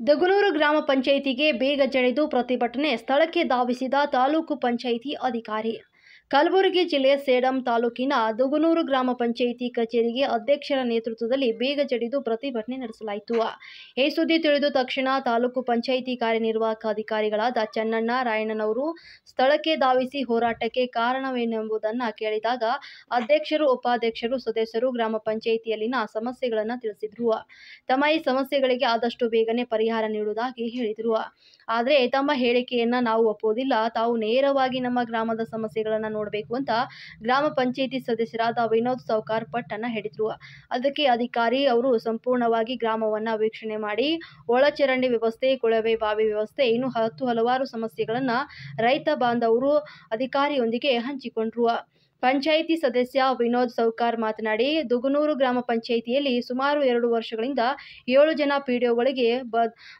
ದಗುನೂರು ಗ್ರಾಮ ಪಂಚಾಯಿತಿಗೆ ಬೇಗ ಜಡಿದು ಪ್ರತಿಭಟನೆ ಸ್ಥಳಕ್ಕೆ ಧಾವಿಸಿದ ತಾಲೂಕು ಪಂಚಾಯಿತಿ ಅಧಿಕಾರಿ. ಕಲಬುರಗಿ ಜಿಲ್ಲೆಯ ಸೇಡಂ ತಾಲೂಕಿನ ದಗುನೂರು ಗ್ರಾಮ ಪಂಚಾಯಿತಿ ಕಚೇರಿಗೆ ಅಧ್ಯಕ್ಷರ ನೇತೃತ್ವದಲ್ಲಿ ಬೇಗ ಜಡಿದು ಪ್ರತಿಭಟನೆ ನಡೆಸಲಾಯಿತು. ಈ ಸುದ್ದಿ ತಿಳಿದ ತಕ್ಷಣ ತಾಲೂಕು ಪಂಚಾಯಿತಿ ಕಾರ್ಯನಿರ್ವಾಹಕ ಅಧಿಕಾರಿಗಳಾದ ಚನ್ನಣ್ಣ ರಾಯಣ್ಣನವರು ಸ್ಥಳಕ್ಕೆ ಧಾವಿಸಿ ಹೋರಾಟಕ್ಕೆ ಕಾರಣವೇನೆಂಬುದನ್ನು ಕೇಳಿದಾಗ ಅಧ್ಯಕ್ಷರು, ಉಪಾಧ್ಯಕ್ಷರು, ಸದಸ್ಯರು ಗ್ರಾಮ ಪಂಚಾಯಿತಿಯಲ್ಲಿನ ಸಮಸ್ಯೆಗಳನ್ನು ತಿಳಿಸಿದರು. ತಮ್ಮ ಈ ಸಮಸ್ಯೆಗಳಿಗೆ ಆದಷ್ಟು ಬೇಗನೆ ಪರಿಹಾರ ನೀಡುವುದಾಗಿ ಹೇಳಿದರು. ಆದರೆ ತಮ್ಮ ಹೇಳಿಕೆಯನ್ನು ನಾವು ಒಪ್ಪುವುದಿಲ್ಲ, ತಾವು ನೇರವಾಗಿ ನಮ್ಮ ಗ್ರಾಮದ ಸಮಸ್ಯೆಗಳನ್ನು ನೋಡಬೇಕು ಅಂತ ಗ್ರಾಮ ಪಂಚಾಯಿತಿ ಸದಸ್ಯರಾದ ವಿನೋದ್ ಸೌಕಾರ್ ಪಟ್ಟಣ ಹಿಡಿದ್ರು. ಅದಕ್ಕೆ ಅಧಿಕಾರಿ ಅವರು ಸಂಪೂರ್ಣವಾಗಿ ಗ್ರಾಮವನ್ನು ವೀಕ್ಷಣೆ ಮಾಡಿ ಒಳಚರಂಡಿ ವ್ಯವಸ್ಥೆ, ಕೊಳವೆ ಬಾವಿ ವ್ಯವಸ್ಥೆ, ಇನ್ನು ಹಲವಾರು ಸಮಸ್ಯೆಗಳನ್ನು ರೈತ ಬಾಂಧವರು ಅಧಿಕಾರಿಯೊಂದಿಗೆ ಹಂಚಿಕೊಂಡ್ರು. ಪಂಚಾಯಿತಿ ಸದಸ್ಯ ವಿನೋದ್ ಸೌಕಾರ್ ಮಾತನಾಡಿ, ದಗುನೂರು ಗ್ರಾಮ ಪಂಚಾಯಿತಿಯಲ್ಲಿ ಸುಮಾರು 2 ವರ್ಷಗಳಿಂದ 7 ಜನ ಪಿಡಿಒಗಳಿಗೆ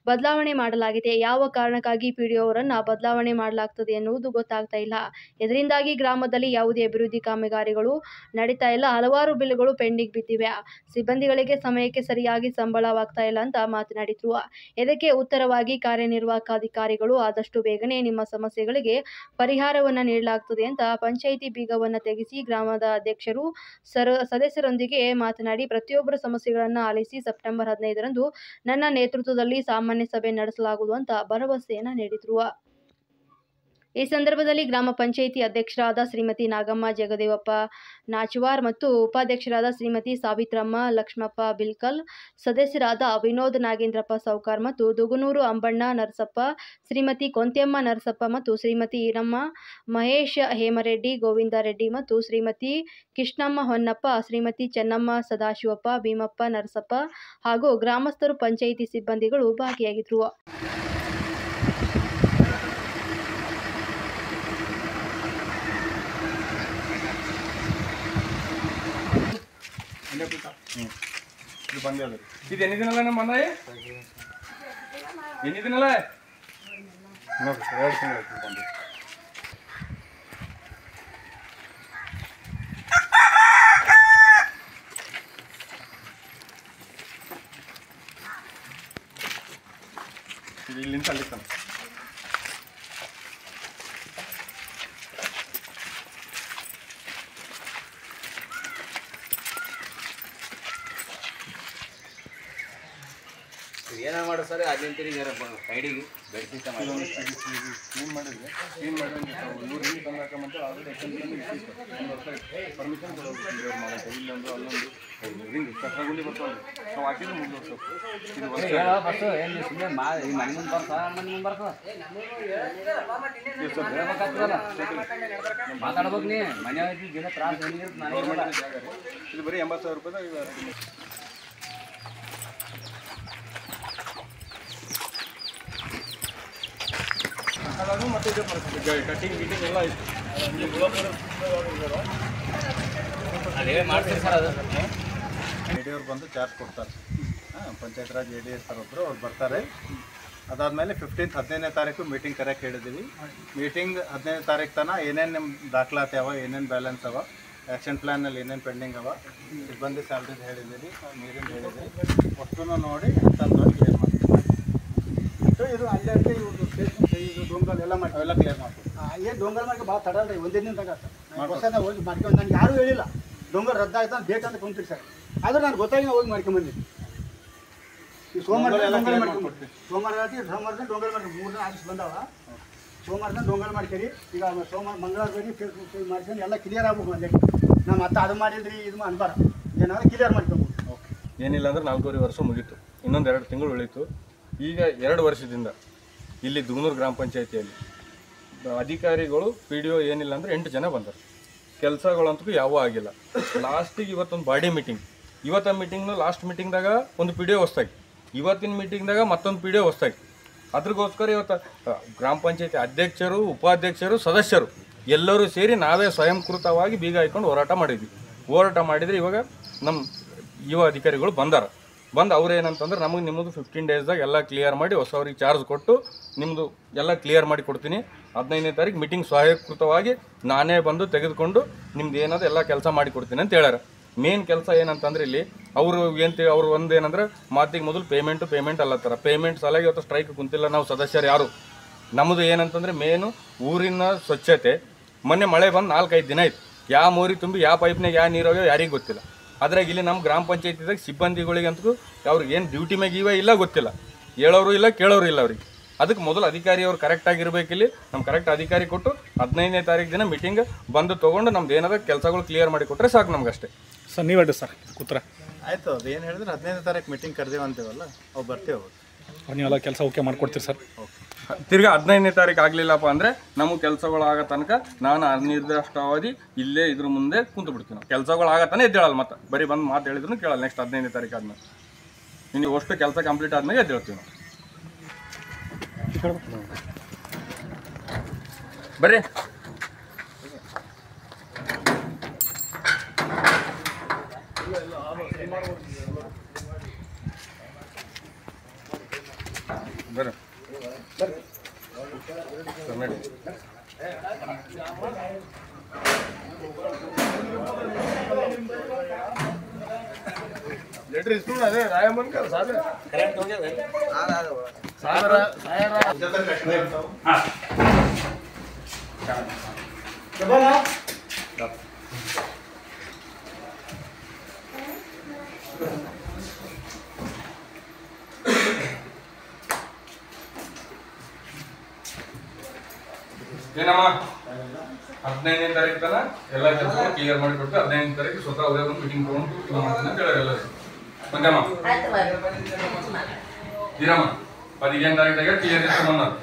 ಬದಲಾವಣೆ ಮಾಡಲಾಗಿದೆ. ಯಾವ ಕಾರಣಕ್ಕಾಗಿ ಪಿಡಿಒವರನ್ನು ಬದಲಾವಣೆ ಮಾಡಲಾಗ್ತದೆ ಎನ್ನುವುದು ಗೊತ್ತಾಗ್ತಾ ಇಲ್ಲ. ಇದರಿಂದಾಗಿ ಗ್ರಾಮದಲ್ಲಿ ಯಾವುದೇ ಅಭಿವೃದ್ಧಿ ಕಾಮಗಾರಿಗಳು ನಡೀತಾ ಇಲ್ಲ. ಹಲವಾರು ಬಿಲ್ಗಳು ಪೆಂಡಿಂಗ್ ಬಿದ್ದಿವೆ. ಸಿಬ್ಬಂದಿಗಳಿಗೆ ಸಮಯಕ್ಕೆ ಸರಿಯಾಗಿ ಸಂಬಳವಾಗ್ತಾ ಇಲ್ಲ ಅಂತ ಮಾತನಾಡಿದ್ರು. ಇದಕ್ಕೆ ಉತ್ತರವಾಗಿ ಕಾರ್ಯನಿರ್ವಾಹಕ ಅಧಿಕಾರಿಗಳು ಆದಷ್ಟು ಬೇಗನೆ ನಿಮ್ಮ ಸಮಸ್ಯೆಗಳಿಗೆ ಪರಿಹಾರವನ್ನು ನೀಡಲಾಗ್ತದೆ ಅಂತ ಪಂಚಾಯಿತಿ ಬೀಗವನ್ನು ತೆಗೆಸಿ ಗ್ರಾಮದ ಅಧ್ಯಕ್ಷರು ಸದಸ್ಯರೊಂದಿಗೆ ಮಾತನಾಡಿ ಪ್ರತಿಯೊಬ್ಬರ ಸಮಸ್ಯೆಗಳನ್ನು ಆಲಿಸಿ ಸೆಪ್ಟೆಂಬರ್ 15ರಂದು ನನ್ನ ನೇತೃತ್ವದಲ್ಲಿ ಸಾಮಾನ್ಯ ಸಭೆ ನಡೆಸಲಾಗುವುದು ಅಂತ ಭರವಸೆಯನ್ನು ನೀಡಿದರು. ಈ ಸಂದರ್ಭದಲ್ಲಿ ಗ್ರಾಮ ಪಂಚಾಯಿತಿ ಅಧ್ಯಕ್ಷರಾದ ಶ್ರೀಮತಿ ನಾಗಮ್ಮ ಜಗದೇವಪ್ಪ ನಾಚವಾರ್ ಮತ್ತು ಉಪಾಧ್ಯಕ್ಷರಾದ ಶ್ರೀಮತಿ ಸಾವಿತ್ರಮ್ಮ ಲಕ್ಷ್ಮಪ್ಪ ಬಿಲ್ಕಲ್, ಸದಸ್ಯರಾದ ವಿನೋದ್ ನಾಗೇಂದ್ರಪ್ಪ ಸೌಕಾರ್ ಮತ್ತು ದುಗುನೂರು ಅಂಬಣ್ಣ ನರಸಪ್ಪ, ಶ್ರೀಮತಿ ಕೊಂತ್ಯಮ್ಮ ನರಸಪ್ಪ ಮತ್ತು ಶ್ರೀಮತಿ ಈರಮ್ಮ, ಮಹೇಶ್ ಹೇಮರೆಡ್ಡಿ, ಗೋವಿಂದ ರೆಡ್ಡಿ ಮತ್ತು ಶ್ರೀಮತಿ ಕೃಷ್ಣಮ್ಮ ಹೊನ್ನಪ್ಪ, ಶ್ರೀಮತಿ ಚೆನ್ನಮ್ಮ ಸದಾಶಿವಪ್ಪ, ಭೀಮಪ್ಪ ನರಸಪ್ಪ ಹಾಗೂ ಗ್ರಾಮಸ್ಥರು, ಪಂಚಾಯಿತಿ ಸಿಬ್ಬಂದಿಗಳು ಭಾಗಿಯಾಗಿದ್ದರು. ಇದು ಎನ್ನಿದಿನಲ್ಲ ನಮ್ಮ ಮನೆ ಎನ್ನಿದಿನಲ್ಲ 2 ತಿಂಗಳು ಬಂದು ಇಲ್ಲಿಂದ ಅಲ್ಲಿ ತನಕ ಏನ ಮಾಡೋ ಸರ್ ಅದಂತೀರಿ ಸೈಡಿಗೆ ಬೆಡ್ಸಿಸ್ಟ ಮಾಡಿ ಕ್ಲೀನ್ ಮಾಡಿದ್ರೆ ಕ್ಲೀನ್ ಮಾಡಿ ಇವ್ರು ಹಿಂಗೆ ತಂದಾಕಂತ ಆಲ್ರೆಡಿ ಪರ್ಮಿಷನ್ ಕೊಡೋದು ಮಾಡೋದು ಇಲ್ಲೊಂದು ಅಲ್ಲೊಂದು ಹಿಂಗೆ ಕಸಗುಂಡಿ ಬರ್ತಾವೆ ನಾವು ಹಾಕಿದ್ರೆ 3 ವರ್ಷ ಇದು ಬಸ್ ಏನು ಸುಮ್ಮನೆ ಮನೆ ಮುಂದೆ ಬರ್ತಾ ಮನೆ ಮುಂದೆ ಬರ್ತದ ಹೇಳ್ಬೇಕಾಗ್ತದಲ್ಲ ಮಾತಾಡ್ಬೇಕು ನೀ ಮನೆ ದಿನ ತ್ರಾಸ ಏನಿರುತ್ತೆ ನನಗೆ ಜಾಗ ಇದು ಬರೀ 80,000 ರೂಪಾಯಿ. ಮತ್ತೆ ಇದೇ ಪರಿಸ್ಥಿತಿ ಕಟಿಂಗ್ ಗಿಟಿಂಗ್ ಎಲ್ಲ ಆಯಿತು. ಅದೇ ಮಾಡ್ತೀರಿ ಸರ್ ಅದು ಎಡಿಯವ್ರು ಬಂದು ಚಾರ್ಜ್ ಕೊಡ್ತಾರೆ. ಪಂಚಾಯತ್ ರಾಜ್ ಎಡಿ ಇರ್ತಾರೆ ಒಬ್ಬರು, ಅವ್ರು ಬರ್ತಾರೆ. ಅದಾದಮೇಲೆ 15ನೇ ತಾರೀಕು ಮೀಟಿಂಗ್ ಕರೆಕ್ಟ್ ಹೇಳಿದ್ದೀವಿ. ಮೀಟಿಂಗ್ 15ನೇ ತಾರೀಕು ತನಕ ಏನೇನು ನಿಮ್ಮ ದಾಖಲಾತಿ ಅವ, ಏನೇನು ಬ್ಯಾಲೆನ್ಸ್ ಅವ, ಆ್ಯಕ್ಷನ್ ಪ್ಲ್ಯಾನಲ್ಲಿ ಏನೇನು ಪೆಂಡಿಂಗ್ ಅವ, ಸಿಬ್ಬಂದಿ ಸ್ಯಾಲ್ರಿದು ಹೇಳಿದ್ದೀವಿ, ನೀರಿಂದ ಹೇಳಿದ್ದೀವಿ, ಅಷ್ಟನ್ನು ನೋಡಿ ತಂದು ಕ್ಲಿಯರ್ ಮಾಡ್ತೀವಿ. ಇದು ಅಲ್ಲೇ ಇದು ಡೊಂಗಲ್ ಎಲ್ಲ ಮಾಡಿ ಅವೆಲ್ಲ ಕ್ಲಿಯರ್ ಮಾಡ್ತೀವಿ. ಏನು ಡೊಂಗಲ್ ಮಾಡಿ ಭಾಳ ತಡಲ್ರಿ, ಒಂದೇ ದಿನ ತಗತ್ತ ಹೊಸ ಹೋಗಿ ಮಾಡ್ಕೊಂಡು ನನಗೆ ಯಾರೂ ಹೇಳಿಲ್ಲ ಡೊಂಗಲ್ ರದ್ದಾಯ್ತು ಅಂತ ಬೇಕಂತ ಕುಂತೀರಿ ಸರ್. ಆದ್ರೆ ನಾನು ಗೊತ್ತಾಗಿ ಹೋಗಿ ಮಾಡ್ಕೊಂಬಂದಿದ್ದೆ. ಈ ಸೋಮವಾರ ಡೊಂಗಲ್ ಮಾಡ್ಕೊಂಡ್ಬಿಡ್ತೀವಿ. ಸೋಮವಾರ ಡೊಂಗಲ್ ಮಾಡಿ 3 ದಿನ ಆಫೀಸ್ ಬಂದಾವ. ಸೋಮವಾರದಿಂದ ಡೊಂಗಲ್ ಮಾಡ್ತೀರಿ. ಈಗ ಸೋಮವಾರ ಮಂಗಳವಾರ ಬೇಡಿ ಫೇಸ್ ಮಾಡ್ಕೊಂಡು ಎಲ್ಲ ಕ್ಲಿಯರ್ ಆಗ್ಬೇಕು. ಒಂದೇ ನಮ್ಮ ಮತ್ತೆ ಅದು ಮಾಡಿದ್ರಿ ಇದು ಅನ್ಬಾರ ಏನಾದ್ರು ಕ್ಲಿಯರ್ ಮಾಡ್ಕೊಬೋದು. ಓಕೆ, ಏನಿಲ್ಲ ಅಂದ್ರೆ 4.5 ವರ್ಷ ಮುಗೀತು, ಇನ್ನೊಂದು 2 ತಿಂಗಳು ಉಳೀತು. ಈಗ 2 ವರ್ಷದಿಂದ ಇಲ್ಲಿ ದಗುನೂರು ಗ್ರಾಮ ಪಂಚಾಯಿತಿಯಲ್ಲಿ ಅಧಿಕಾರಿಗಳು PDO ಏನಿಲ್ಲ ಅಂದರೆ 8 ಜನ ಬಂದರು. ಕೆಲಸಗಳಂತೂ ಯಾವೂ ಆಗಿಲ್ಲ. ಲಾಸ್ಟಿಗೆ ಇವತ್ತೊಂದು ಬಾಡಿ ಮೀಟಿಂಗ್, ಇವತ್ತು ಮೀಟಿಂಗ್ನು ಲಾಸ್ಟ್ ಮೀಟಿಂಗ್ದಾಗ ಒಂದು PDO ಹೊಸ್ತಾಗಿ, ಇವತ್ತಿನ ಮೀಟಿಂಗ್ದಾಗ ಮತ್ತೊಂದು PDO ಹೊಸ್ತಾಗಿ. ಅದ್ರಗೋಸ್ಕರ ಇವತ್ತು ಗ್ರಾಮ ಪಂಚಾಯಿತಿ ಅಧ್ಯಕ್ಷರು, ಉಪಾಧ್ಯಕ್ಷರು, ಸದಸ್ಯರು ಎಲ್ಲರೂ ಸೇರಿ ನಾವೇ ಸ್ವಯಂಕೃತವಾಗಿ ಬೀಗ ಹಾಕ್ಕೊಂಡು ಹೋರಾಟ ಮಾಡಿದ್ವಿ. ಹೋರಾಟ ಮಾಡಿದರೆ ಇವಾಗ ನಮ್ಮ ಯುವ ಅಧಿಕಾರಿಗಳು ಬಂದಾರ. ಬಂದು ಅವ್ರು ಏನಂತಂದ್ರೆ ನಮಗೆ ನಿಮ್ಮದು 15 ಡೇಸ್ದಾಗ ಎಲ್ಲ ಕ್ಲಿಯರ್ ಮಾಡಿ ಹೊಸವ್ರಿಗೆ ಚಾರ್ಜ್ ಕೊಟ್ಟು ನಿಮ್ಮದು ಎಲ್ಲ ಕ್ಲಿಯರ್ ಮಾಡಿ ಕೊಡ್ತೀನಿ. 15ನೇ ತಾರೀಕು ಮೀಟಿಂಗ್ ಸ್ವಯಂಕೃತವಾಗಿ ನಾನೇ ಬಂದು ತೆಗೆದುಕೊಂಡು ನಿಮ್ದು ಏನಾದ್ರು ಎಲ್ಲ ಕೆಲಸ ಮಾಡಿ ಕೊಡ್ತೀನಿ ಅಂತ ಹೇಳ್ಯಾರ. ಮೇನ್ ಕೆಲಸ ಏನಂತಂದ್ರೆ ಇಲ್ಲಿ ಅವರು ಅವ್ರು ಒಂದೇನಂದ್ರೆ ಮಾತಿಗೆ ಮೊದಲು ಪೇಮೆಂಟ್ ಅಲ್ಲತ್ತಾರ. ಪೇಮೆಂಟ್ ಸಲಾಗಿ ಇವತ್ತು ಸ್ಟ್ರೈಕ್ ಕುಂತಿಲ್ಲ ನಾವು ಸದಸ್ಯರು ಯಾರು. ನಮ್ಮದು ಏನಂತಂದ್ರೆ ಮೇನು ಊರಿನ ಸ್ವಚ್ಛತೆ. ಮೊನ್ನೆ ಮಳೆ ಬಂದು 4-5 ದಿನ ಆಯ್ತು. ಯಾವ ಮೋರಿ ತುಂಬಿ ಯಾವ ಪೈಪ್ನಾಗ ಯಾವ ನೀರಾಗ ಯಾರಿಗೂ ಗೊತ್ತಿಲ್ಲ. ಅದ್ರಾಗ ಇಲ್ಲಿ ನಮ್ಮ ಗ್ರಾಮ ಪಂಚಾಯತಿದಾಗ ಸಿಬ್ಬಂದಿಗಳಿಗಂತೂ ಅವ್ರಿಗೆ ಏನು ಡ್ಯೂಟಿ ಮ್ಯಾಗ ಇವ ಇಲ್ಲ ಗೊತ್ತಿಲ್ಲ, ಹೇಳೋರು ಇಲ್ಲ ಕೇಳೋರು ಇಲ್ಲ ಅವ್ರಿಗೆ. ಅದಕ್ಕೆ ಮೊದಲು ಅಧಿಕಾರಿ ಅವ್ರು ಕರೆಕ್ಟಾಗಿರ್ಬೇಕಿಲ್ಲಿ. ನಮ್ಮ ಕರೆಕ್ಟ್ ಅಧಿಕಾರಿ ಕೊಟ್ಟು 15ನೇ ತಾರೀಕು ದಿನ ಮೀಟಿಂಗ್ ಬಂದು ತೊಗೊಂಡು ನಮ್ದು ಏನಾದ್ರು ಕೆಲಸಗಳು ಕ್ಲಿಯರ್ ಮಾಡಿ ಕೊಟ್ಟರೆ ಸಾಕು ನಮ್ಗಷ್ಟೇ. ಸರ್ ನೀವು ಹೇಳಿ ಸರ್ ಕೂತ್ರ ಆಯಿತು. ಅದು ಏನು ಹೇಳಿದ್ರೆ 15ನೇ ತಾರೀಕು ಮೀಟಿಂಗ್ ಕರೆದೇವು ಅಂತೀವಲ್ಲ, ಅವು ಬರ್ತೀವಿ. ನೀವೆಲ್ಲ ಕೆಲಸ ಓಕೆ ಮಾಡ್ಕೊಡ್ತೀರಿ ಸರ್? ತಿರ್ಗಾ 15ನೇ ತಾರೀಕು ಆಗಲಿಲ್ಲಪ್ಪ ಅಂದರೆ ನಮಗೆ ಕೆಲಸಗಳು ಆಗೋ ತನಕ ನಾನು ಅನಿರ್ದಿಷ್ಟಾವಧಿ ಇಲ್ಲೇ ಇದ್ರ ಮುಂದೆ ಕುಂತು ಬಿಡ್ತೀನಿ. ಕೆಲಸಗಳು ಆಗತ್ತಾನೆ ಎದ್ದೇಳಲ್ಲ, ಮತ್ತೆ ಬರೀ ಬಂದು ಮಾತು ಹೇಳಿದ್ರು ಕೇಳಲ್ಲ. ನೆಕ್ಸ್ಟ್ 15ನೇ ತಾರೀಕು ಆದ್ಮೇಲೆ ನೀವು ಅಷ್ಟು ಕೆಲಸ ಕಂಪ್ಲೀಟ್ ಆದ್ಮೇಲೆ ಎದ್ದೇಳ್ತೀವಿ ನಾವು. ಬರ್ರಿ ಬರ್ರಿ ನಡಿ. ಲೆಟ್ರ್ ಇಸ್ಕೊಂಡು ಅದೇ ರಾಯಮನ್ಕ ಸಾಧ್ಯ ಏನಮ್ಮ 15ನೇ ತಾರೀಕು ತನ ಎಲ್ಲ ಕೆಲಸ ಕ್ಲಿಯರ್ ಮಾಡಿಕೊಟ್ಟು 15ನೇ ತಾರೀಕು ಸ್ವತಃ ಅವರೇ ಒಂದು ಮೀಟಿಂಗ್ ತಗೊಂಡು ಇದು ಮಾಡ್ತೀನಿ ಅಂತ ಹೇಳೋರು ಎಲ್ಲರೂ. ಬಂದಮ್ಮ ಇರಮ್ಮ 15ನೇ ತಾರೀಕಿಗೆ ಕ್ಲಿಯರ್ ಇಸ್ಕೊಂಬನ್ನೋದು.